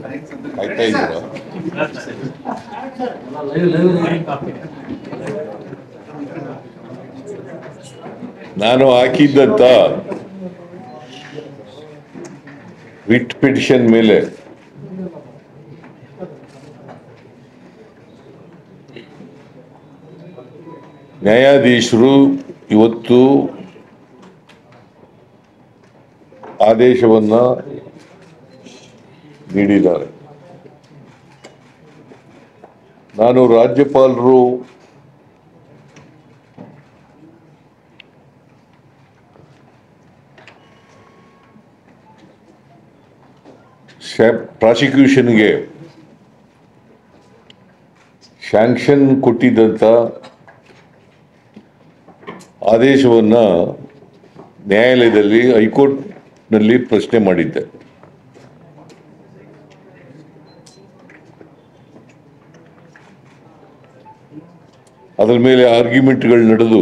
ಕಾಯ್ತಾ ಇದ್ದೀರಾ? ನಾನು ಹಾಕಿದ್ದಂತ ರಿಟ್ ಪಿಟಿಷನ್ ಮೇಲೆ ನ್ಯಾಯಾಧೀಶರು ಇವತ್ತು ಆದೇಶವನ್ನ ನೀಡಿದ್ದಾರೆ. ನಾನು ರಾಜ್ಯಪಾಲರು ಪ್ರಾಸಿಕ್ಯೂಷನ್ಗೆ ಸ್ಯಾಂಕ್ಷನ್ ಕೊಟ್ಟಿದ್ದಂಥ ಆದೇಶವನ್ನ ನ್ಯಾಯಾಲಯದಲ್ಲಿ ಹೈಕೋರ್ಟ್ನಲ್ಲಿ ಪ್ರಶ್ನೆ ಮಾಡಿದ್ದೆ. ಅದರ ಮೇಲೆ ಆರ್ಗ್ಯುಮೆಂಟ್ಗಳು ನಡೆದು,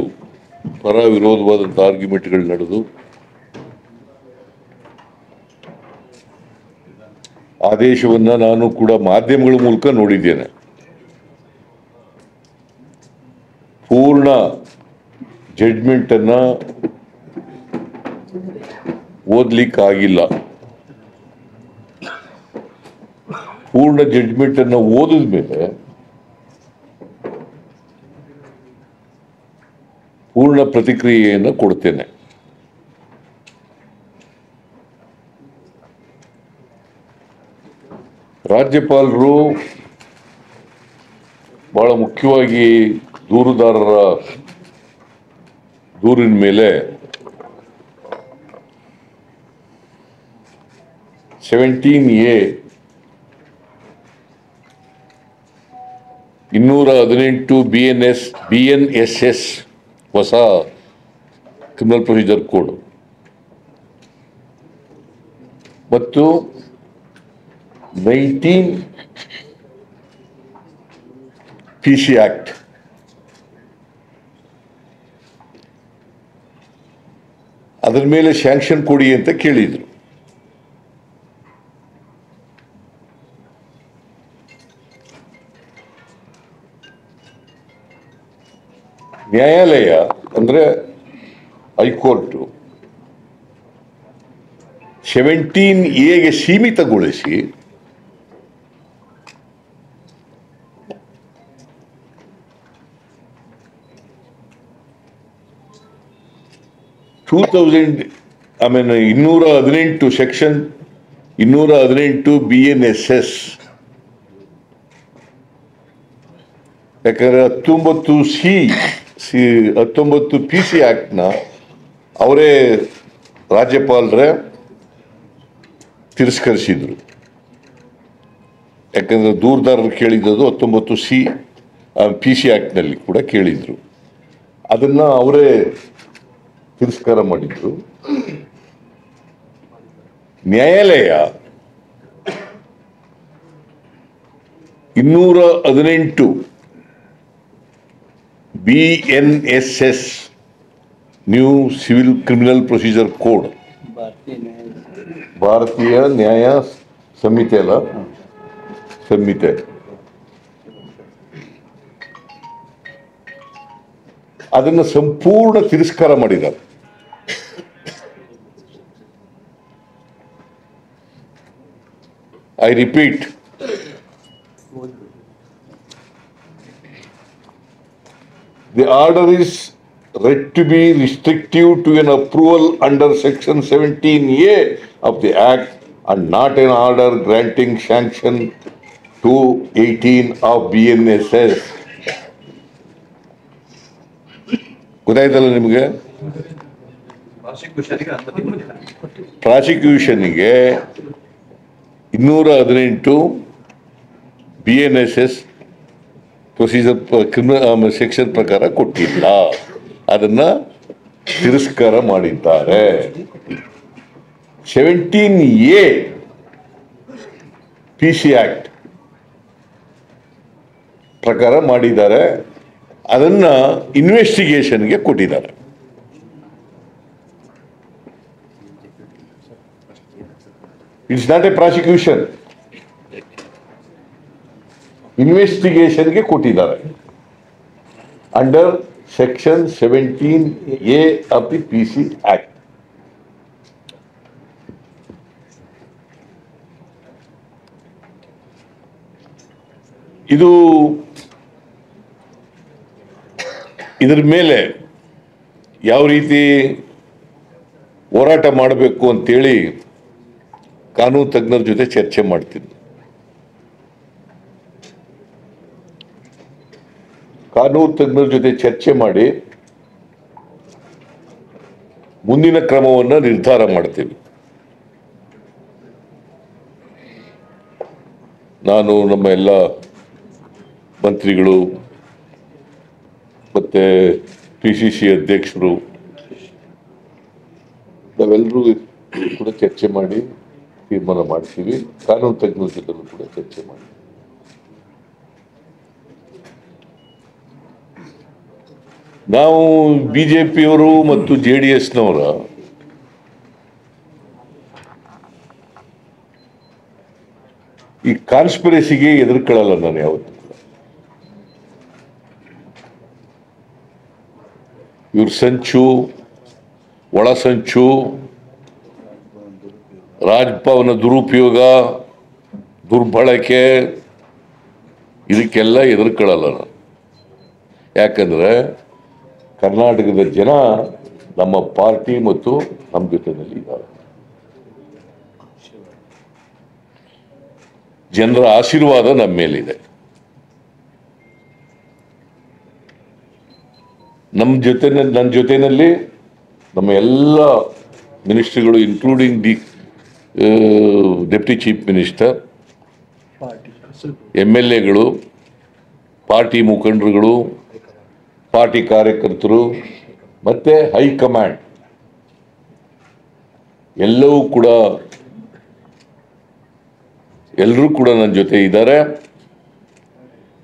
ಪರ ವಿರೋಧವಾದಂಥ ಆರ್ಗ್ಯುಮೆಂಟ್ಗಳು ನಡೆದು ಆದೇಶವನ್ನ ನಾನು ಕೂಡ ಮಾಧ್ಯಮಗಳ ಮೂಲಕ ನೋಡಿದ್ದೇನೆ. ಪೂರ್ಣ ಜಡ್ಜ್ಮೆಂಟ್ ಅನ್ನ ಓದ್ಲಿಕ್ಕಾಗಿಲ್ಲ. ಪೂರ್ಣ ಜಡ್ಜ್ಮೆಂಟ್ ಅನ್ನ ಓದಿದ ಮೇಲೆ ಪೂರ್ಣ ಪ್ರತಿಕ್ರಿಯೆಯನ್ನು ಕೊಡ್ತೇನೆ. ರಾಜ್ಯಪಾಲರು ಬಹಳ ಮುಖ್ಯವಾಗಿ ದೂರುದಾರರ ದೂರಿನ ಮೇಲೆ 17A 218 BNSS ಹೊಸ ಕ್ರಿಮಿನಲ್ ಪ್ರೊಸೀಜರ್ ಕೋಡ್ ಮತ್ತು 19 PC ಆಕ್ಟ್ ಅದರ ಮೇಲೆ ಸ್ಯಾಂಕ್ಷನ್ ಕೊಡಿ ಅಂತ ಕೇಳಿದ್ರು. ನ್ಯಾಯಾಲಯ ಅಂದ್ರೆ ಹೈಕೋರ್ಟ್ 17A ಸೀಮಿತಗೊಳಿಸಿ 218 ಸೆಕ್ಷನ್ 218 BNSS ಯಾಕಂದ್ರೆ 19 PC ಆಕ್ಟ್ನ ಅವರೇ ರಾಜ್ಯಪಾಲರೇ ತಿರಸ್ಕರಿಸಿದ್ರು. ಯಾಕಂದ್ರೆ ದೂರದಾರರು ಕೇಳಿದ್ದು 19 PC ಆಕ್ಟ್ನಲ್ಲಿ ಕೂಡ ಕೇಳಿದ್ರು. ಅದನ್ನ ಅವರೇ ತಿರಸ್ಕಾರ ಮಾಡಿದ್ರು. ನ್ಯಾಯಾಲಯ 218 BNSS new civil criminal procedure code ಭಾರತೀಯ ನ್ಯಾಯ ಸಂಹಿತೆ ಅಲ್ಲ ಸಂಹಿತೆ ಅದನ್ನು ಸಂಪೂರ್ಣ ತಿರಸ್ಕಾರ ಮಾಡಿದ್ದಾರೆ. I repeat, the order is read to be restrictive to an approval under section 17A of the Act and not an order granting sanction to 18 of BNSS. ಗೊತ್ತಾಯ್ತಲ್ಲ ನಿಮಗೆ? ಪ್ರಾಸಿಕ್ಯೂಷನ್ಗೆ 218 BNSS ಪ್ರೊಸೀಜರ್ ಕ್ರಿಮಿನಲ್ ಸೆಕ್ಷನ್ ಪ್ರಕಾರ ಕೊಟ್ಟಿಲ್ಲ, ಅದನ್ನ ತಿರಸ್ಕಾರ ಮಾಡಿದ್ದಾರೆ. 17A PC act ಪ್ರಕಾರ ಮಾಡಿದ್ದಾರೆ, ಅದನ್ನ ಇನ್ವೆಸ್ಟಿಗೇಷನ್ಗೆ ಕೊಟ್ಟಿದ್ದಾರೆ. It's not a prosecution. ಇನ್ವೆಸ್ಟಿಗೇಷನ್ಗೆ ಕೊಟ್ಟಿದ್ದಾರೆ under section 17A of the PC act. ಇದರ ಮೇಲೆ ಯಾವ ರೀತಿ ಹೋರಾಟ ಮಾಡಬೇಕು ಅಂತೇಳಿ ಕಾನೂನು ತಜ್ಞರ ಜೊತೆ ಚರ್ಚೆ ಮಾಡ್ತಿದ್ದೆ. ಕಾನೂನು ತಜ್ಞರ ಜೊತೆ ಚರ್ಚೆ ಮಾಡಿ ಮುಂದಿನ ಕ್ರಮವನ್ನು ನಿರ್ಧಾರ ಮಾಡ್ತೀವಿ. ನಾನು ನಮ್ಮ ಎಲ್ಲ ಮಂತ್ರಿಗಳು ಮತ್ತೆ PCC ಅಧ್ಯಕ್ಷರು ನಾವೆಲ್ಲರೂ ಕೂಡ ಚರ್ಚೆ ಮಾಡಿ ತೀರ್ಮಾನ ಮಾಡ್ತೀವಿ. ಕಾನೂನು ತಜ್ಞರ ಜೊತೆ ಕೂಡ ಚರ್ಚೆ ಮಾಡಿ ನಾವು ಬಿಜೆಪಿಯವರು ಮತ್ತು JDSನವರ ಈ ಕಾನ್ಸ್ಪಿರಸಿಗೆ ಎದುರ್ಕೊಳ್ಳಲ್ಲ. ನಾನು ಯಾವತ್ತೂ ಇವ್ರ ಸಂಚು, ಒಳ ಸಂಚು, ರಾಜಭವನ ದುರುಪಯೋಗ, ದುರ್ಬಳಕೆ ಇದಕ್ಕೆಲ್ಲ ಎದುರ್ಕೊಳ್ಳಲ್ಲ ನಾನು. ಯಾಕಂದ್ರೆ ಕರ್ನಾಟಕದ ಜನ ನಮ್ಮ ಪಾರ್ಟಿ ಮತ್ತು ನಮ್ಮ ಜೊತೆಯಲ್ಲಿ ಇದ್ದಾರೆ. ಜನರ ಆಶೀರ್ವಾದ ನಮ್ಮ ಮೇಲಿದೆ. ನನ್ನ ಜೊತೆಯಲ್ಲಿ ನಮ್ಮ ಎಲ್ಲ ಮಿನಿಸ್ಟ್ರಿಗಳು including the deputy chief minister, MLAಗಳು, ಪಾರ್ಟಿ ಮುಖಂಡರುಗಳು, ಪಾರ್ಟಿ ಕಾರ್ಯಕರ್ತರು ಮತ್ತೆ ಹೈಕಮಾಂಡ್ ಎಲ್ಲರೂ ಕೂಡ ನನ್ನ ಜೊತೆ ಇದ್ದಾರೆ.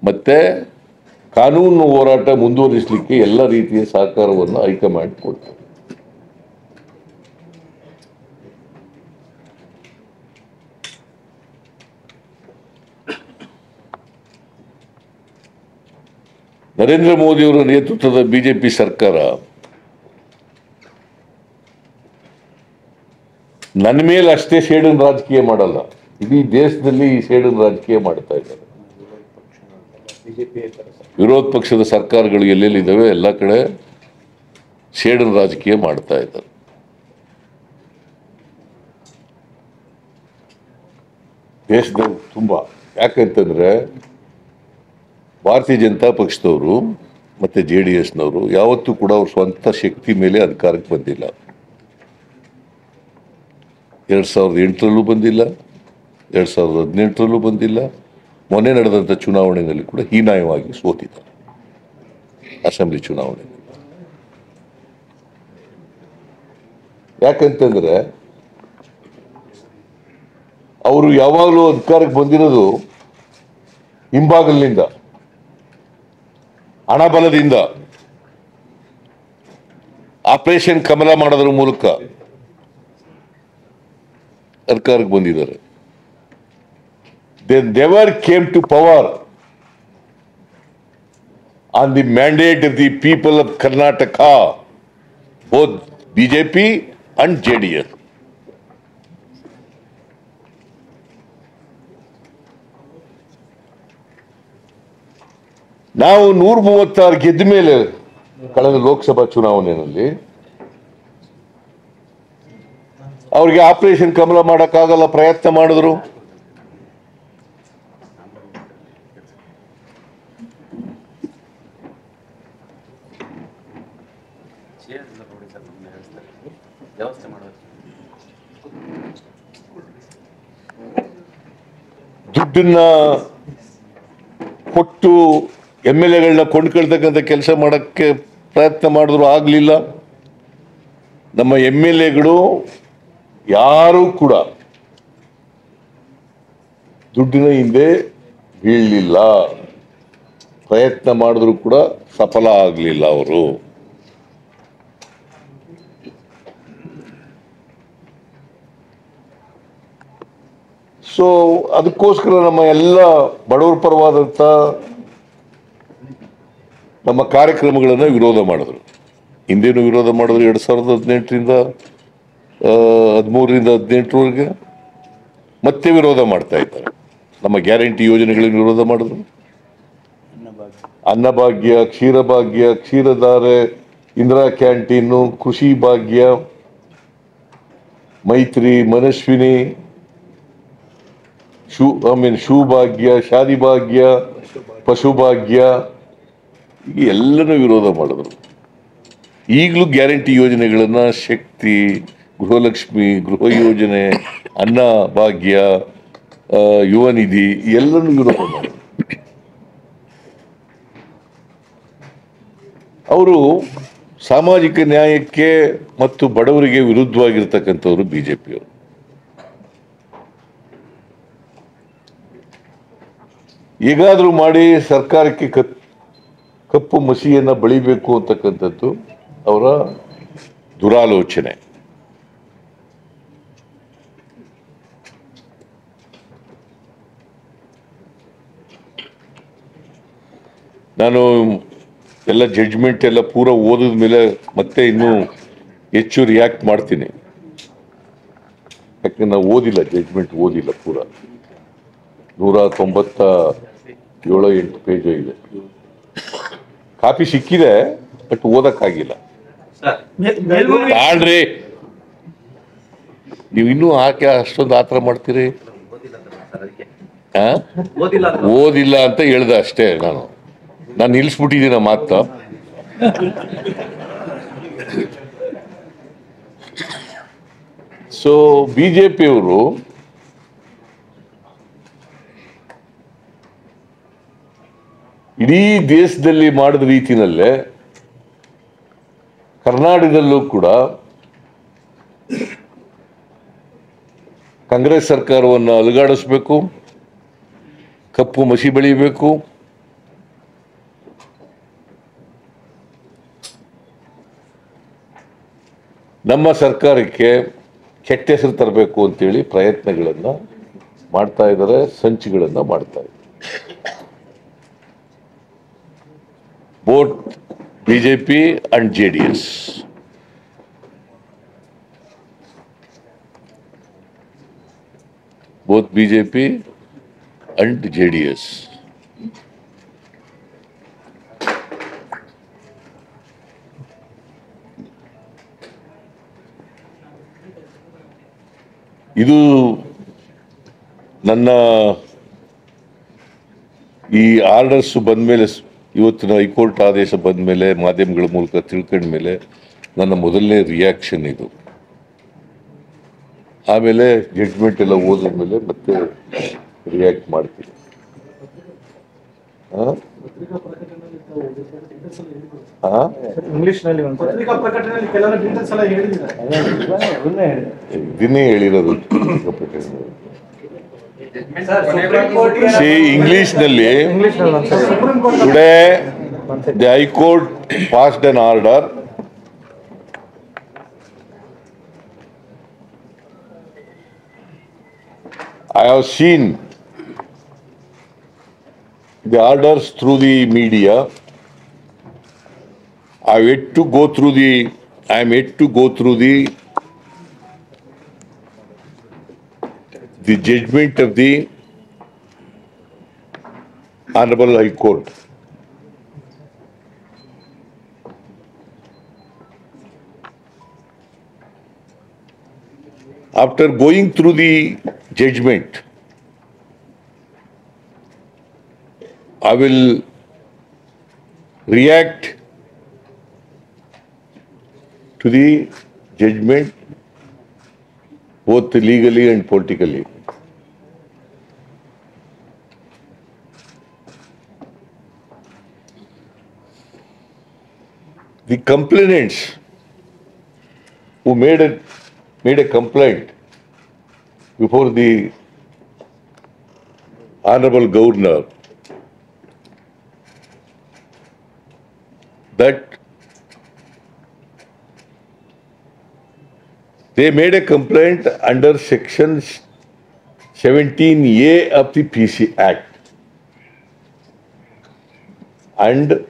ಮತ್ತೆ ಕಾನೂನು ಹೋರಾಟ ಮುಂದುವರಿಸಲಿಕ್ಕೆ ಎಲ್ಲ ರೀತಿಯ ಸಹಕಾರವನ್ನು ಹೈಕಮಾಂಡ್ ಕೊಡ್ತಾರೆ. ನರೇಂದ್ರ ಮೋದಿ ಅವರ ನೇತೃತ್ವದ ಬಿಜೆಪಿ ಸರ್ಕಾರ ನನ್ನ ಮೇಲೆ ಅಷ್ಟೇ ಸೇಡಿನ ರಾಜಕೀಯ ಮಾಡಲ್ಲ, ಇಡೀ ದೇಶದಲ್ಲಿ ಈ ಸೇಡಿನ ರಾಜಕೀಯ ಮಾಡ್ತಾ ಇದ್ದಾರೆ. ವಿರೋಧ ಪಕ್ಷದ ಸರ್ಕಾರಗಳು ಎಲ್ಲೆಲ್ಲಿದ್ದಾವೆ ಎಲ್ಲ ಕಡೆ ಸೇಡಿನ ರಾಜಕೀಯ ಮಾಡ್ತಾ ಇದ್ದಾರೆ. ದೇಶದಲ್ಲಿ ತುಂಬಾ. ಯಾಕಂತಂದ್ರೆ ಭಾರತೀಯ ಜನತಾ ಪಕ್ಷದವರು ಮತ್ತೆ JDSನವರು ಯಾವತ್ತೂ ಕೂಡ ಅವ್ರ ಸ್ವಂತ ಶಕ್ತಿ ಮೇಲೆ ಅಧಿಕಾರಕ್ಕೆ ಬಂದಿಲ್ಲ. 2008ರಲ್ಲೂ ಬಂದಿಲ್ಲ, 2018ರಲ್ಲೂ ಬಂದಿಲ್ಲ. ಮೊನ್ನೆ ನಡೆದಂಥ ಚುನಾವಣೆಯಲ್ಲಿ ಕೂಡ ಹೀನಾಯವಾಗಿ ಸೋತಿದ್ದಾರೆ ಅಸೆಂಬ್ಲಿ ಚುನಾವಣೆ. ಯಾಕಂತಂದ್ರೆ ಅವರು ಯಾವಾಗಲೂ ಅಧಿಕಾರಕ್ಕೆ ಬಂದಿರೋದು ಹಿಂಬಾಗಲಿನಿಂದ, ಹಣಬಲದಿಂದ, ಆಪರೇಷನ್ ಕಮಲ ಮಾಡೋದ್ರ ಮೂಲಕ ಅಧಿಕಾರಕ್ಕೆ ಬಂದಿದ್ದಾರೆ. They never came to power on the mandate of the people of Karnataka, both BJP and JDS. ನಾವು 136 ಗೆದ್ದ ಮೇಲೆ ಕಳೆದ ಲೋಕಸಭಾ ಚುನಾವಣೆಯಲ್ಲಿ ಅವ್ರಿಗೆ ಆಪರೇಷನ್ ಕಮಲ ಮಾಡಕ್ಕಾಗಲ್ಲ, ಪ್ರಯತ್ನ ಮಾಡಿದ್ರು. ದುಡ್ಡನ್ನ ಕೊಟ್ಟು MLAಗಳನ್ನ ಕೊಂಡ್ಕೊಳ್ತಕ್ಕಂಥ ಕೆಲಸ ಮಾಡಕ್ಕೆ ಪ್ರಯತ್ನ ಮಾಡಿದ್ರು, ಆಗ್ಲಿಲ್ಲ. ನಮ್ಮ MLAಗಳು ಯಾರು ಕೂಡ ದುಡ್ಡಿನ ಹಿಂದೆ ಬೀಳಲಿಲ್ಲ. ಪ್ರಯತ್ನ ಮಾಡಿದ್ರು ಕೂಡ ಸಫಲ ಆಗಲಿಲ್ಲ ಅವರು. ಸೊ ಅದಕ್ಕೋಸ್ಕರ ನಮ್ಮ ಎಲ್ಲ ಬಡವರ ಪರವಾದಂಥ ನಮ್ಮ ಕಾರ್ಯಕ್ರಮಗಳನ್ನು ವಿರೋಧ ಮಾಡಿದ್ರು. ಹಿಂದೇನು ವಿರೋಧ ಮಾಡಿದ್ರು 2018ರಿಂದ 13ರಿಂದ 18ರವರೆಗೆ ಮತ್ತೆ ವಿರೋಧ ಮಾಡ್ತಾ ಇದ್ದಾರೆ. ನಮ್ಮ ಗ್ಯಾರಂಟಿ ಯೋಜನೆಗಳನ್ನು ವಿರೋಧ ಮಾಡಿದ್ರು. ಅನ್ನಭಾಗ್ಯ, ಕ್ಷೀರಭಾಗ್ಯ, ಕ್ಷೀರಧಾರೆ, ಇಂದಿರಾ ಕ್ಯಾಂಟೀನು, ಕೃಷಿ ಭಾಗ್ಯ, ಮೈತ್ರಿ, ಮನಸ್ವಿನಿ, ಶೂ ಭಾಗ್ಯ, ಶಾದಿ ಭಾಗ್ಯ, ಪಶು ಭಾಗ್ಯ, ಎಲ್ಲನೂ ವಿರೋಧ ಮಾಡಿದ್ರು. ಈಗಲೂ ಗ್ಯಾರಂಟಿ ಯೋಜನೆಗಳನ್ನ ಶಕ್ತಿ, ಗೃಹಲಕ್ಷ್ಮಿ, ಗೃಹ ಯೋಜನೆ, ಅನ್ನ ಭಾಗ್ಯ, ಯುವ ನಿಧಿ ಎಲ್ಲನೂ ವಿರೋಧ ಮಾಡಿದ್ರು. ಅವರು ಸಾಮಾಜಿಕ ನ್ಯಾಯಕ್ಕೆ ಮತ್ತು ಬಡವರಿಗೆ ವಿರುದ್ಧವಾಗಿರ್ತಕ್ಕಂಥವ್ರು ಬಿಜೆಪಿಯವರು. ಹೇಗಾದ್ರೂ ಮಾಡಿ ಸರ್ಕಾರಕ್ಕೆ ಕಪ್ಪು ಮಸಿಯನ್ನ ಬಳಿಬೇಕು ಅಂತಕ್ಕಂಥದ್ದು ಅವರ ದುರಾಲೋಚನೆ. ನಾನು ಎಲ್ಲ ಜಡ್ಜ್ಮೆಂಟ್ ಎಲ್ಲ ಪೂರ ಓದಿದ ಮೇಲೆ ಮತ್ತೆ ಇನ್ನೂ ಹೆಚ್ಚು ರಿಯಾಕ್ಟ್ ಮಾಡ್ತೀನಿ. ಯಾಕಂದ್ರೆ ನಾವು ಓದಿಲ್ಲ, ಜಡ್ಜ್ಮೆಂಟ್ ಓದಿಲ್ಲ ಪೂರ. 197-8 ಪೇಜ್ ಇದೆ. ಕಾಪಿ ಸಿಕ್ಕಿದೆ, ಬಟ್ ಓದಕ್ಕಾಗಿಲ್ಲ. ತಾಳ್ರಿ, ನೀವು ಇನ್ನೂ ಹಾಕಿ ಅಷ್ಟೊಂದು ಆತರ ಮಾಡ್ತೀರಿ. ಓದಿಲ್ಲ ಅಂತ ಹೇಳ್ದೆ ಅಷ್ಟೇ. ನಾನು ನಿಲ್ಲಿಸ್ಬಿಟ್ಟಿದ್ದೀನ ಮಾತ. ಸೊ ಬಿಜೆಪಿಯವರು ಇಡೀ ದೇಶದಲ್ಲಿ ಮಾಡಿದ ರೀತಿನಲ್ಲೇ ಕರ್ನಾಟಕದಲ್ಲೂ ಕೂಡ ಕಾಂಗ್ರೆಸ್ ಸರ್ಕಾರವನ್ನು ಅಲುಗಾಡಿಸ್ಬೇಕು, ಕಪ್ಪು ಮಸಿ ಬೆಳೀಬೇಕು, ನಮ್ಮ ಸರ್ಕಾರಕ್ಕೆ ಕೆಟ್ಟ ಹೆಸರು ತರಬೇಕು ಅಂತೇಳಿ ಪ್ರಯತ್ನಗಳನ್ನು ಮಾಡ್ತಾ ಇದ್ದಾರೆ, ಸಂಚುಗಳನ್ನು ಮಾಡ್ತಾ ಇದ್ದಾರೆ. Both BJP and JDS. both BJP and JDS. ಇದು ನನ್ನ ಈ ಆರ್ಡರ್ಸ್ ಬಂದ ಮೇಲೆ, ಇವತ್ತಿನ ಹೈಕೋರ್ಟ್ ಆದೇಶ ಬಂದ ಮೇಲೆ, ಮಾಧ್ಯಮಗಳ ಮೂಲಕ ತಿಳ್ಕೊಂಡ ಮೇಲೆ ನನ್ನ ಮೊದಲನೇ ರಿಯಾಕ್ಷನ್ ಇದು. ಆಮೇಲೆ ಜಡ್ಜ್ಮೆಂಟ್ ಎಲ್ಲ ಓದಿದ ಮೇಲೆ ಮತ್ತೆ ರಿಯಾಕ್ಟ್ ಮಾಡ್ತೀನಿ. ಇದನ್ನೇ ಹೇಳಿರೋದು. ಇಂಗ್ಲಿಷ್ ನಲ್ಲಿ today the high court passed an order I have seen the orders through the media. I am yet to go through the judgment of the Honorable High Court. After going through the judgment, I will react to the judgment both legally and politically. The complainants who made a complaint before the Honorable Governor that they made a complaint under Section 17A of the PC Act and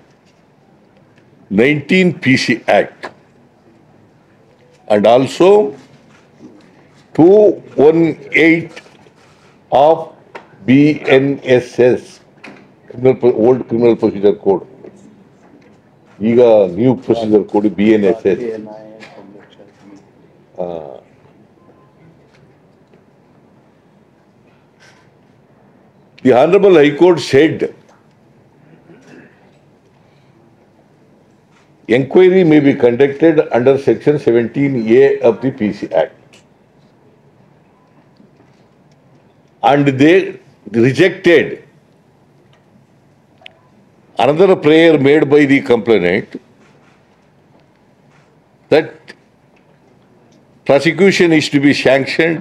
19 PC Act and also 218 of BNSS, old Criminal Procedure Code. ಈಗ new procedure code BNSS. The Honorable High Court said inquiry may be conducted under Section 17A of the PC Act. And they rejected another prayer made by the complainant that prosecution is to be sanctioned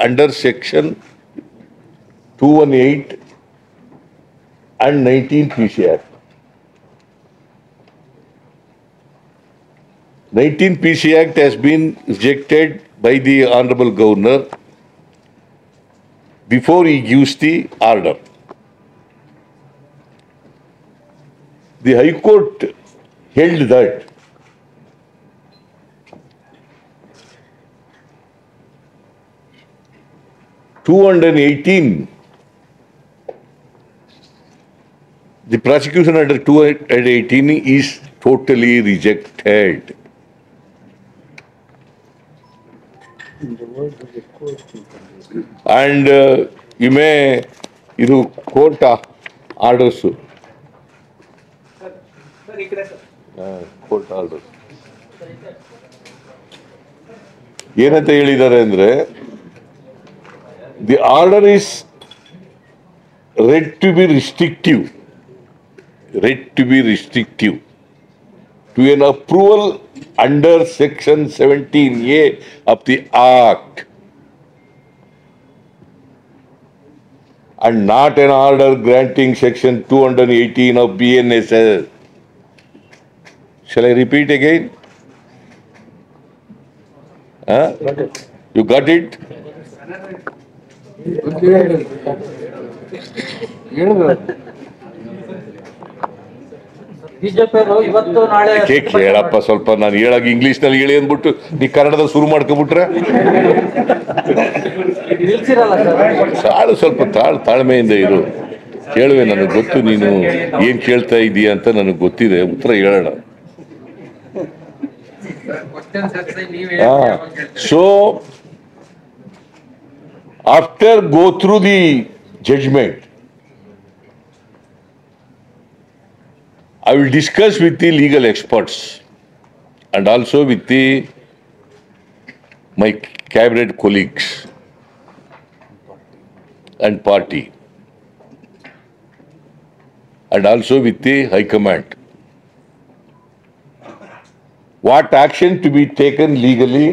under Section 218 and 19 PC Act. 19 PC Act has been rejected by the Honorable Governor before he gives the order. The High Court held that the prosecution under 218 is totally rejected. And you may, court orders. Court orders. ಏನಂತ ಹೇಳಿದ್ದಾರೆ ಅಂದ್ರೆ the order is read to be restrictive to an approval under Section 17A of the Act and not an order granting Section 218 of BNSS. Shall I repeat again? You got it? ಕೇಳಪ್ಪ ಸ್ವಲ್ಪ, ನಾನು ಹೇಳಾಗ English ನಲ್ಲಿ ಹೇಳಿ ಅಂದ್ಬಿಟ್ಟು ನೀ ಕನ್ನಡದ ಶುರು ಮಾಡ್ಕೊಬಿಟ್ರೆ ಸಾಳು. ಸ್ವಲ್ಪ ತಾಳ್ಮೆಯಿಂದ ಇರು, ಕೇಳುವೆ. ನನಗೆ ಗೊತ್ತು ನೀನು ಏನ್ ಕೇಳ್ತಾ ಇದೀಯ ಅಂತ ನನಗೆ ಗೊತ್ತಿದೆ, ಉತ್ತರ ಹೇಳೋಣ. So after go through the judgment, I will discuss with the legal experts and also with my cabinet colleagues and party and also with the High Command. What action to be taken legally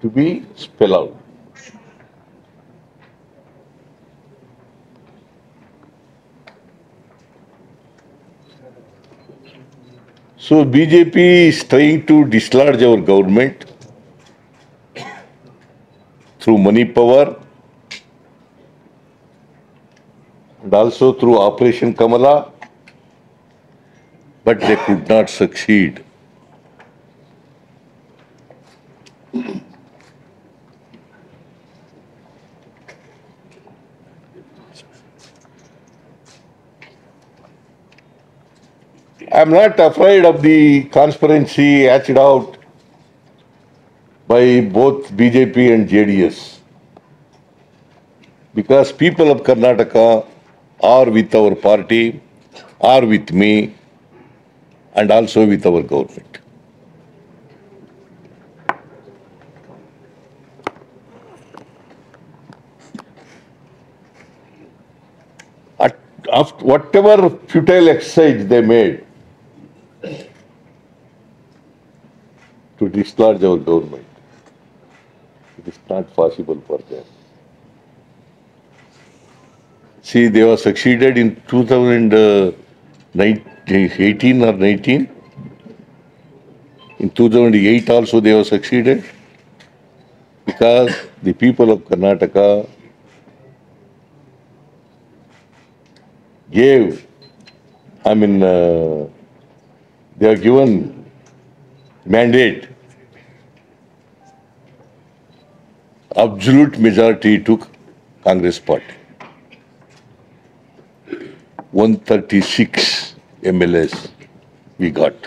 to be spelled out. So BJP is trying to dislodge our government through money power and also through Operation Kamala, but they could not succeed. I am not afraid of the conspiracy hatched out by both BJP and JDS, because people of Karnataka are with our party, are with me, and also with our government. Whatever futile exercise they made to dislodge our government, it is not possible for them. See, they were succeeded in 2018 or 19. In 2008 also they were succeeded, because the people of Karnataka gave, they have given mandate, absolute majority to Congress party. 136 MLAs we got.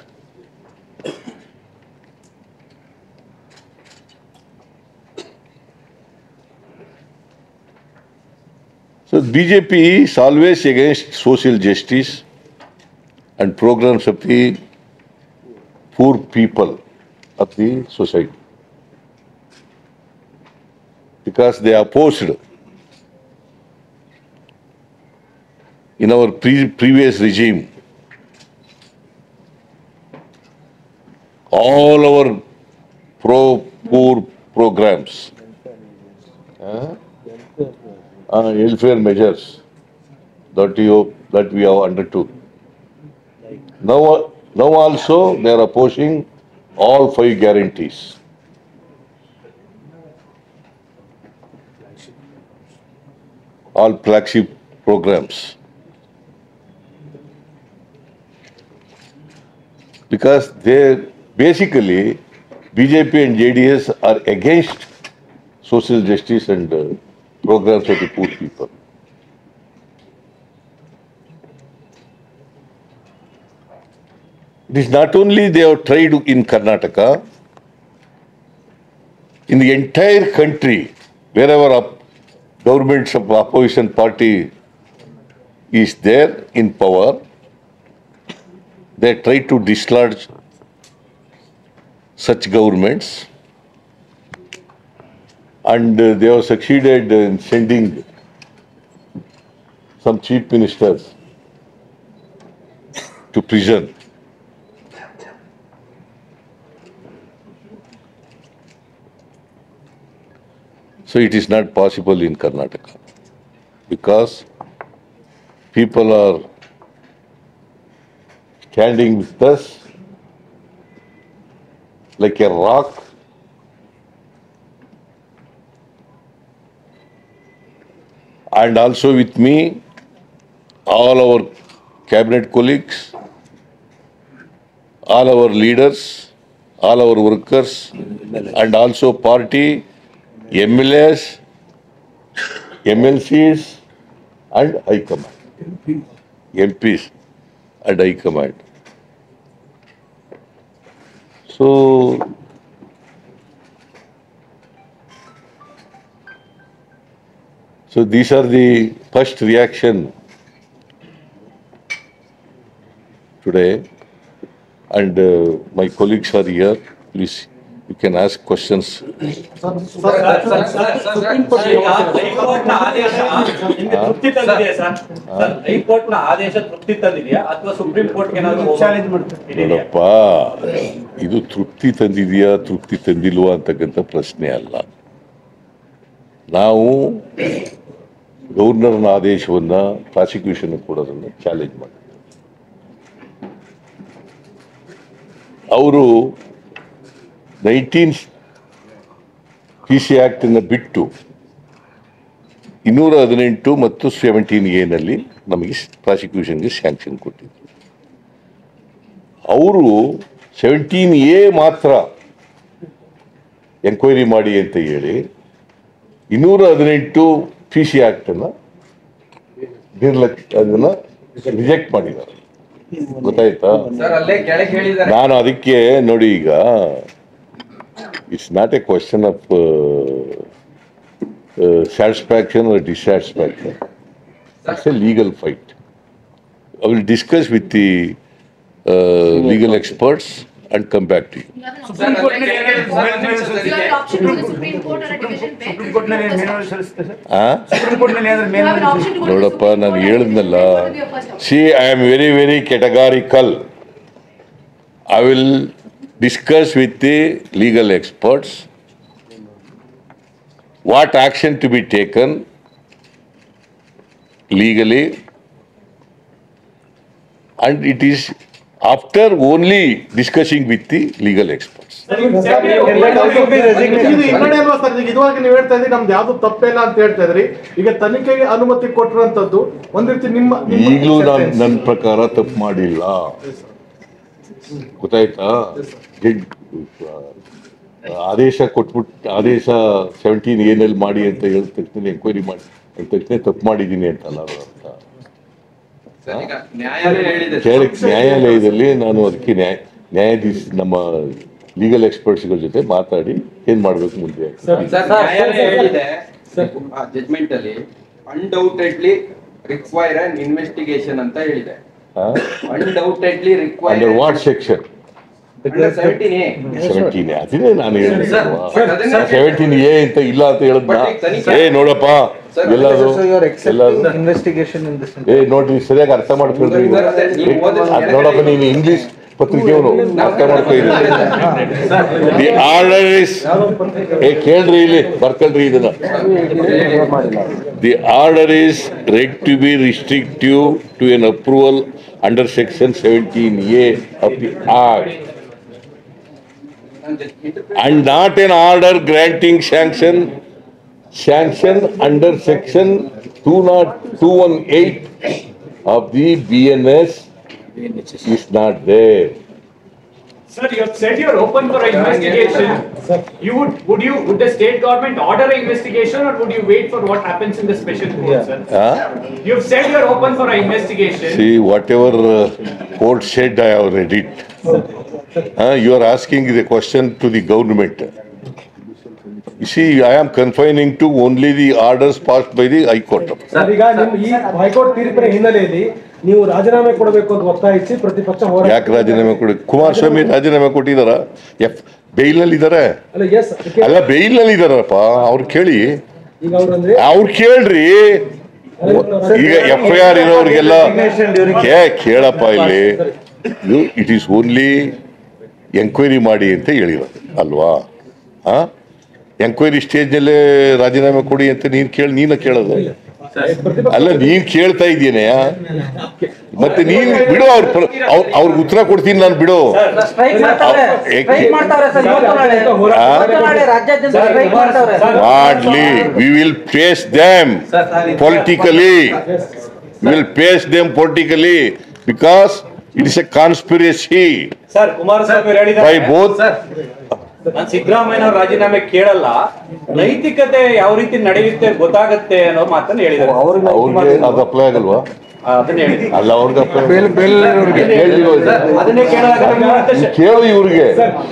So BJP is always against social justice and programs of the poor people of the society, because they opposed in our previous regime all our poor programs, welfare measures that we have undertook. Now also they are opposing all 5 guarantees. All flagship programs. Because they basically, BJP and JDS are against social justice and programs of the poor people. It is not only they have tried in Karnataka, in the entire country, wherever governments of opposition party is there in power, they try to dislodge such governments, and they have succeeded in sending some chief ministers to prison. So it is not possible in Karnataka, because people are standing with us like a rock, and also with me, all our cabinet colleagues, all our leaders, all our workers, and also party, MLAs, MLCs, and High Command, MPs and High Command. So these are the first reaction today, and my colleagues are here. Please, you can ask questions. ನೋಡಪ್ಪ, ಇದು ತೃಪ್ತಿ ತಂದಿದೆಯಾ ತೃಪ್ತಿ ತಂದಿಲ್ವಾ ಅಂತಕ್ಕಂಥ ಪ್ರಶ್ನೆ ಅಲ್ಲ. ನಾವು ಗವರ್ನರ್ನ ಆದೇಶವನ್ನ prosecution ಕೊಡೋದನ್ನು challenge ಮಾಡಿದ್ವಿ. ಅವರು 19 PC ಆಕ್ಟ್ ಅನ್ನು ಬಿಟ್ಟು 218 ಮತ್ತು 17A ನಲ್ಲಿ ನಮಗೆ ಪ್ರಾಸಿಕ್ಯೂಷನ್ಗೆ ಸ್ಯಾಂಕ್ಷನ್ ಕೊಟ್ಟಿದ್ರು. ಅವರು 17A ಮಾತ್ರ ಎನ್ಕ್ವೈರಿ ಮಾಡಿ ಅಂತ ಹೇಳಿ 218 PC ಆಕ್ಟ್ ಅನ್ನ ಅದನ್ನ ರಿಜೆಕ್ಟ್ ಮಾಡಿದ್ದಾರೆ. ಗೊತ್ತಾಯ್ತಾ? ನಾನು ಅದಕ್ಕೆ ನೋಡಿ, ಈಗ it's not A question of satisfaction or dissatisfaction. It's a legal fight. I will discuss with the legal experts and come back to you. Supreme Court ನೋಡಪ್ಪ, ನಾನು ಹೇಳಿದ್ನಲ್ಲ, see, I am very, very categorical. I will discuss with the legal experts what action to be taken legally, and it is after only discussing with the legal experts. facts. ಇದುವರೆಗೆ ನೀವು ಹೇಳ್ತಾ ಇದ್ರಿ ನಮ್ದು ಯಾವ್ದು ತಪ್ಪಿಲ್ಲ ಅಂತ ಹೇಳ್ತಾ ಇದ್ರಿ. ಈಗ ತನಿಖೆಗೆ ಅನುಮತಿ ಕೊಟ್ಟಿರುವಂತದ್ದು ಒಂದ್ ರೀತಿ ನಿಮ್ಮ ಈಗಲೂ ನನ್ನ ಪ್ರಕಾರ ತಪ್ಪು ಮಾಡಿಲ್ಲ, ಗೊತ್ತಾಯ್ತಾ? ಆದೇಶ ಕೊಟ್ಬಿಟ್ಟು ಆದೇಶ 17A ಮಾಡಿ ಅಂತ ಹೇಳಿದ ತಕ್ಷಣ ಎಂಕ್ವೈರಿ ಮಾಡಿ ಅಂದ ತಕ್ಷಣ ತಪ್ಪು ಮಾಡಿದ್ದೀನಿ ಅಂತಲ್ಲ ಅದರ ಅರ್ಥ. ನ್ಯಾಯಾಲಯದಲ್ಲಿ ನಾನು ಅದಕ್ಕೆ ನ್ಯಾಯಾಧೀಶ ನಮ್ಮ ಲೀಗಲ್ ಎಕ್ಸ್ಪರ್ಟ್ಸ್ಗಳ ಜೊತೆ ಮಾತಾಡಿ ಏನ್ ಮಾಡ್ಬೇಕು ಮುಂದೆ. ಜಜ್ಮೆಂಟ್ ಅಲ್ಲಿ ಅನ್ಡೌಟೆಡ್ಲಿ ರಿಕ್ವೈರ್ ಅನ್ ಇನ್ವೆಸ್ಟಿಗೇಷನ್ ಅಂತ ಹೇಳಿದೆ. Undoubtedly require under what section? 17A. ಅದೇ ನಾನು ಹೇಳಿದೆ 17A ಅಂತ ಇಲ್ಲ ಅಂತ ಹೇಳಿದ್ನ. ನೋಡಪ್ಪ ಎಲ್ಲದು ನೋಡ್ರಿ ಸರಿಯಾಗಿ ಅರ್ಥ ಮಾಡ್ಕೊಳ್ರಿ. ನೋಡಪ್ಪ ನೀನು ಇಂಗ್ಲಿಷ್ ಪತ್ರಿಕೆಯವನು ಅರ್ಥ ಮಾಡ್ಕೊಳ್ಳಿ. ದಿ ಆರ್ಡರ್ ಇಸ್ ಕೇಳ್ರಿ ಇಲ್ಲಿ ಬರ್ಕೊಳ್ರಿ ಇದನ್ನ. The order is read to be restrictive to an approval under section 17A of the Act and not an order granting sanction under section 218 of the BNS is not there. Sir, you have said you are open for an investigation. Would the state government order an investigation, or would you wait for what happens in the special court, sir? You have said you are open for an investigation. See, whatever court said, I have read it. You are asking the question to the government. You see, I am confining to only the orders passed by the High Court. Sir, ಈಗ ನಿಮ್ಮ ಈ high court ತೀರ್ಪಿನ ಹಿನ್ನೆಲೆಯಲ್ಲಿ ನೀವು ರಾಜೀನಾಮೆ ಕೊಡಬೇಕು ಅಂತ ಒತ್ತಾಯಿಸಿ ಪ್ರತಿಪಕ್ಷ ಹೋರಾಟ. ಯಾಕೆ ರಾಜೀನಾಮೆ ಕೊಡಿ? ಕುಮಾರಸ್ವಾಮಿ ರಾಜೀನಾಮೆ ಕೊಟ್ಟಿದಾರ? ಬೇಲ್ ನಲ್ಲಿ ಇದಾರೆ? ಅಲ್ಲ, ಬೇಲ್ ನಲ್ಲಿ ಇದಾರಪ್ಪ. ಅವ್ರು ಕೇಳಿ, ಅವ್ರು ಕೇಳ್ರಿ. ಈಗ FIR ಇರೋರಿಗೆಲ್ಲ ಕೇಳಪ್ಪ ಇಲ್ಲಿ. ಇಟ್ ಈಸ್ ಓನ್ಲಿ ಎಂಕ್ವೈರಿ ಮಾಡಿ ಅಂತ ಹೇಳಿರೋದು ಅಲ್ವಾ? ಎಂಕ್ವೈರಿ ಸ್ಟೇಜ್ನಲ್ಲೇ ರಾಜೀನಾಮೆ ಕೊಡಿ ಅಂತ ನೀನ ಕೇಳೋದು ಅಲ್ಲ. ನೀನ್ ಕೇಳ್ತಾ ಇದ್ದೀನ, ಮತ್ತೆ ನೀನ್ ಬಿಡು. ಅವ್ರಿಗೆ ಉತ್ತರ ಕೊಡ್ತೀನಿ ನಾನು, ಬಿಡು. ಮಾಡ್ಲಿ, we will face them politically. We will face them politically because it is a conspiracy by both. ನಾನು ಸಿದ್ದರಾಮಯ್ಯ ಅವ್ರ ರಾಜೀನಾಮೆ ಕೇಳಲ್ಲ, ನೈತಿಕತೆ ಯಾವ ರೀತಿ ನಡೆಯುತ್ತೆ ಗೊತ್ತಾಗತ್ತೆ ಅನ್ನೋ ಮಾತನ್ನ ಹೇಳಿದ್ದಾರೆ. ಅವ್ರಿಗೆ ಅದು ಅಪ್ಲೈ ಆಗಲ್ವಾ? ಅಲ್ಲ, ಅವ್ರಿಗೆ ಕೇಳು, ಇವ್ರಿಗೆ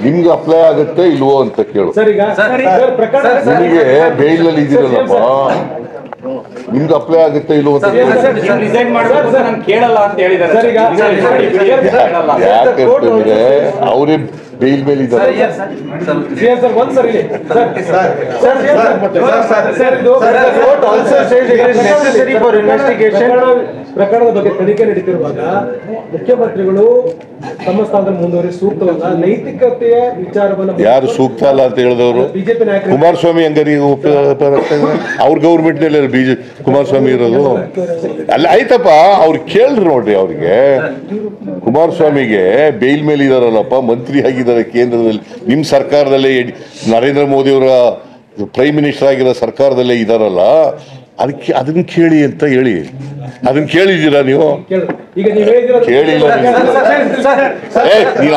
ನಿಮ್ಗೆ ಅಪ್ಲೈ ಆಗುತ್ತೆ ಇಲ್ವೋ ಅಂತ ಕೇಳು. ನಿಮಗೆ ಬೇಲ್ನಲ್ಲಿ ಇದ್ದೀರಲ್ಲಪ್ಪ, ನಿಮ್ಗೆ ಅಪ್ಲೈ ಆಗುತ್ತೆ ಇಲ್ವೋ ಅಂತ ರಿಸೈನ್ ಮಾಡಬೇಕು ನಾನು ಕೇಳಲ್ಲ ಅಂತ ಹೇಳಿದ್ದಾರೆ. ಯಾಕಂತಂದ್ರೆ ಅವರೇ ಬೇಲ್ ಮೇಲೆ ಇದ್ದಾರೆ. ಪ್ರಕರಣದ ಬಗ್ಗೆ ತನಿಖೆ ನಡೀತಿರುವಾಗ ಮುಖ್ಯಮಂತ್ರಿಗಳು ತಮ್ಮ ಸ್ಥಾನದಲ್ಲಿ ಮುಂದುವರಿ ಸೂಕ್ತವಲ್ಲ, ನೈತಿಕತೆಯ ವಿಚಾರವನ್ನು ಯಾರು ಸೂಕ್ತ ಅಲ್ಲ ಅಂತ ಹೇಳಿದವರು? ಕುಮಾರಸ್ವಾಮಿ ಹಂಗಾರಿ ಅವ್ರ ಗೌರ್ಮೆಂಟ್ ನಲ್ಲಿ ಕುಮಾರಸ್ವಾಮಿ ಇರೋದು ಅಲ್ಲ. ಆಯ್ತಪ್ಪ, ಅವ್ರು ಕೇಳ್ರಿ ನೋಡ್ರಿ. ಅವ್ರಿಗೆ ಕುಮಾರಸ್ವಾಮಿಗೆ ಬೇಲ್ ಮೇಲೆ ಇದಾರಲ್ಲಪ್ಪ, ಮಂತ್ರಿ ಆಗಿದ್ದಾರೆ ಕೇಂದ್ರದಲ್ಲಿ, ನಿಮ್ಮ ಸರ್ಕಾರದಲ್ಲೇ ನರೇಂದ್ರ ಮೋದಿ ಅವರ ಪ್ರೈಮ್ ಮಿನಿಸ್ಟರ್ ಆಗಿರೋ ಸರ್ಕಾರದಲ್ಲೇ ಇದಾರಲ್ಲ. ಅದನ್ನ ಕೇಳಿ ಅಂತ ಹೇಳಿ. ಅದನ್ನ ಕೇಳಿದ್ದೀರಾ ನೀವು? ಕೇಳಿಲ್ಲ ನೀನು.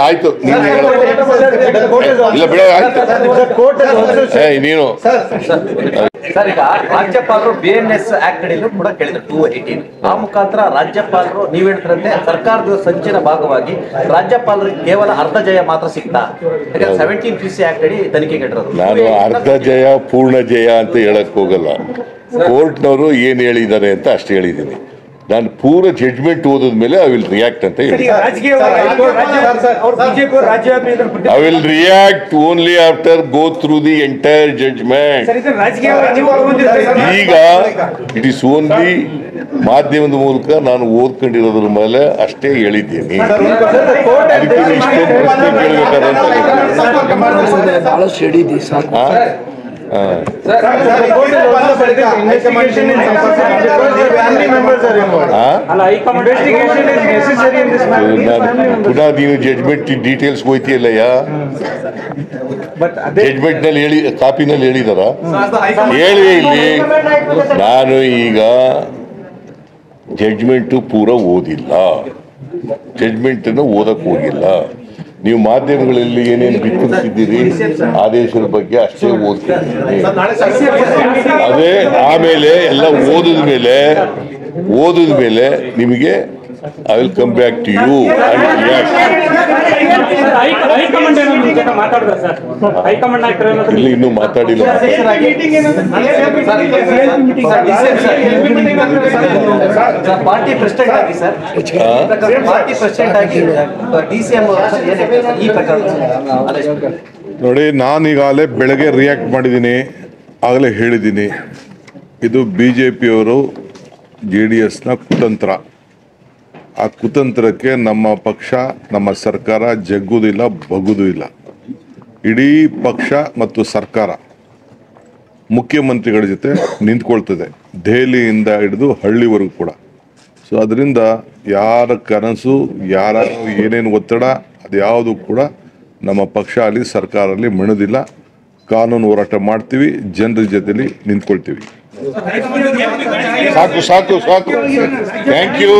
ಆಯ್ತು, ಇಲ್ಲ ಬಿಡ, ಆಯ್ತು ನೀನು. ಸರ್, ಈಗ ರಾಜ್ಯಪಾಲರು BNS ಆಕ್ಟ್ ಅಡಿಯಲ್ಲೂ ಕೂಡ ಕೇಳಿದ್ರು 218. ಆ ಮುಖಾಂತರ ರಾಜ್ಯಪಾಲರು ನೀವ್ ಹೇಳ್ತಾರಂತೆ ಸರ್ಕಾರದ ಸಂಚಿನ ಭಾಗವಾಗಿ ರಾಜ್ಯಪಾಲರಿಗೆ ಕೇವಲ ಅರ್ಧ ಜಯ ಮಾತ್ರ ಸಿಗ್ತಾ? 17PC ಆಕ್ಟ್ ಅಡಿ ತನಿಖೆಗೆ ಇಟ್ಟಿರೋದು. ನಾನು ಅರ್ಧ ಜಯ ಪೂರ್ಣ ಜಯ ಅಂತ ಹೇಳಕ್ ಹೋಗಲ್ಲ. ಕೋರ್ಟ್ನವರು ಏನ್ ಹೇಳಿದ್ದಾರೆ ಅಂತ ಅಷ್ಟು ಹೇಳಿದ್ದೀನಿ. ನಾನು ಪೂರ ಜಡ್ಜ್ಮೆಂಟ್ ಓದಿದ ಮೇಲೆ ಐ ವಿಲ್ ರಿಯಾಕ್ಟ್ ಅಂತ ಹೇಳಿ. I will react only after go through the entire judgement. ಈಗ ಇಟ್ ಈಸ್ ಓನ್ಲಿ ಮಾಧ್ಯಮದ ಮೂಲಕ ನಾನು ಓದ್ಕೊಂಡಿರೋದ್ರ ಮೇಲೆ ಅಷ್ಟೇ ಹೇಳಿದ್ದೀನಿ. ಅದಕ್ಕೆ ಇಷ್ಟೊಂದು ಪ್ರಶ್ನೆ ಕೇಳಬೇಕಾದ್ರೆ ಪುನಃ ನೀನು ಜಡ್ಜ್ಮೆಂಟ್ ಡೀಟೇಲ್ಸ್ ಹೋಯ್ತಿಯಲ್ಲಯ್ಯ, ಜಡ್ಜ್ಮೆಂಟ್ ನಲ್ಲಿ ಹೇಳಿ, ಕಾಪಿನಲ್ಲಿ ಹೇಳಿದಾರ ಹೇಳಿ. ಇಲ್ಲಿ ನಾನು ಈಗ ಜಡ್ಜ್ಮೆಂಟು ಪೂರ ಓದಿಲ್ಲ, ಜಡ್ಜ್ಮೆಂಟ್ ಅನ್ನು ಓದಕ್ ಹೋಗಿಲ್ಲ. ನೀವು ಮಾಧ್ಯಮಗಳಲ್ಲಿ ಏನೇನು ಬಿತ್ತರಿಸಿದ್ದೀರಿ ಆದೇಶದ ಬಗ್ಗೆ ಅಷ್ಟೇ ಓದ್ತಿದ್ದೀನಿ. ಅದೇ ಆಮೇಲೆ ಎಲ್ಲ ಓದಿದ ಮೇಲೆ ನಿಮಗೆ I will come back to you. ಇಲ್ಲಿ ಇನ್ನೂ ಮಾತಾಡಿಲ್ಲ. ಪಾರ್ಟಿ ಪ್ರೆಸಿಡೆಂಟ್ ಆಗಿ ಸರ್, ಪಾರ್ಟಿ ಪ್ರೆಸಿಡೆಂಟ್ ಆಗಿ DCM ಈ ಪ್ರಕಾರ ನೋಡಿ, ನಾನೀಗಾಗಲೇ ಬೆಳಗ್ಗೆ ರಿಯಾಕ್ಟ್ ಮಾಡಿದ್ದೀನಿ, ಆಗಲೇ ಹೇಳಿದ್ದೀನಿ, ಇದು BJPಯವರು JDSನ ಕುತಂತ್ರ. ಆ ಕುತಂತ್ರಕ್ಕೆ ನಮ್ಮ ಪಕ್ಷ, ನಮ್ಮ ಸರ್ಕಾರ ಜಗ್ಗುವುದಿಲ್ಲ, ಬಗ್ಗುವುದೂ ಇಲ್ಲ. ಇಡೀ ಪಕ್ಷ ಮತ್ತು ಸರ್ಕಾರ ಮುಖ್ಯಮಂತ್ರಿಗಳ ಜೊತೆ ನಿಂತ್ಕೊಳ್ತದೆ, ದೆಹಲಿಯಿಂದ ಹಿಡಿದು ಹಳ್ಳಿವರೆಗೂ ಕೂಡ. ಸೊ ಅದರಿಂದ ಯಾರ ಕನಸು, ಯಾರ ಏನೇನು ಒತ್ತಡ, ಅದು ಯಾವುದು ಕೂಡ ನಮ್ಮ ಪಕ್ಷ ಅಲ್ಲಿ ಸರ್ಕಾರದಲ್ಲಿ ಮಣಿದಿಲ್ಲ. ಕಾನೂನು ಹೋರಾಟ ಮಾಡ್ತೀವಿ, ಜನರ ಜೊತೆಲಿ ನಿಂತ್ಕೊಳ್ತೀವಿ. ಸಾಕು ಸಾಕು ಸಾಕು. Thank you.